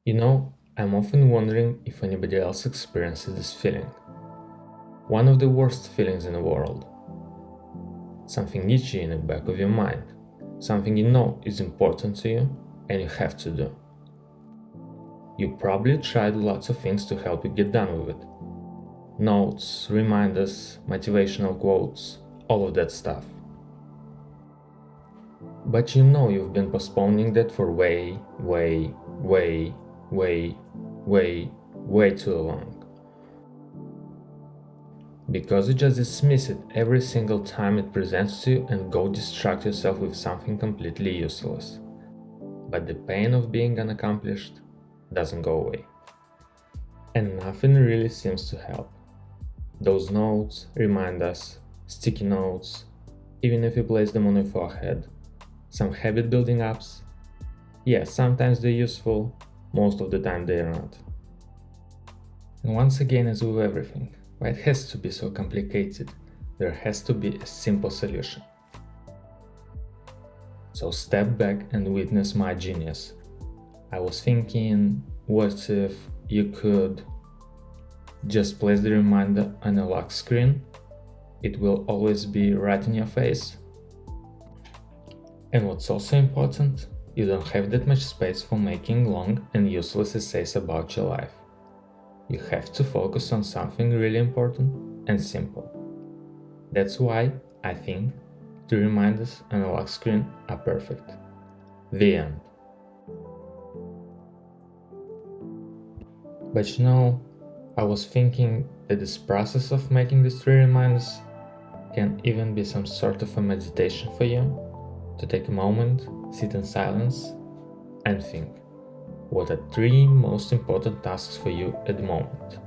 I'm often wondering if anybody else experiences this feeling. One of the worst feelings in the world. Something itchy in the back of your mind. Something you know is important to you and you have to do. You probably tried lots of things to help you get done with it. Notes, reminders, motivational quotes, all of that stuff. But you know you've been postponing that for way too long. Because you just dismiss it every single time it presents to you and go distract yourself with something completely useless. But the pain of being unaccomplished doesn't go away. And nothing really seems to help. Those notes, reminders, sticky notes, even if you place them on your forehead, some habit building apps, yeah, sometimes they're useful, most of the time they are not. And once again, as with everything, why it has to be so complicated, there has to be a simple solution. So step back and witness my genius. I was thinking, what if you could just place the reminder on a lock screen? It will always be right in your face. And what's also important, you don't have that much space for making long and useless essays about your life. You have to focus on something really important and simple. That's why I think the reminders on a lock screen are perfect. The end. But I was thinking that this process of making these 3 reminders can even be some sort of a meditation for you, to take a moment, sit in silence, and think. What are 3 most important tasks for you at the moment?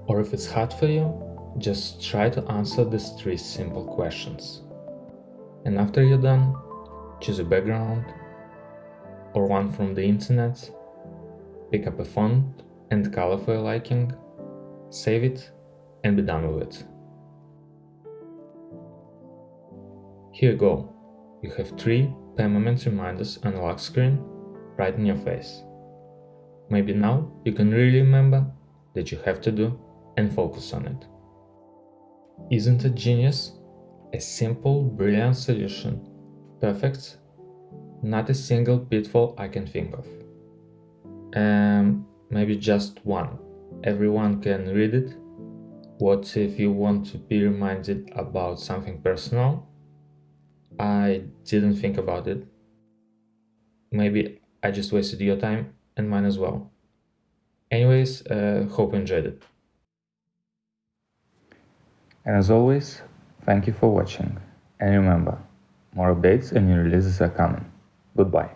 Or if it's hard for you, just try to answer these 3 simple questions. And after you're done, choose a background or one from the internet, pick up a font and color for your liking, save it, and be done with it. Here you go. You have 3 permanent reminders on a lock screen right in your face. Maybe now you can really remember that you have to do and focus on it. Isn't it genius? A simple, brilliant solution. Perfect. Not a single pitfall I can think of. Maybe just one. Everyone can read it. What if you want to be reminded about something personal? I didn't think about it. Maybe I just wasted your time and mine as well. Anyways, hope you enjoyed it. And as always, thank you for watching. And remember, more updates and new releases are coming. Goodbye.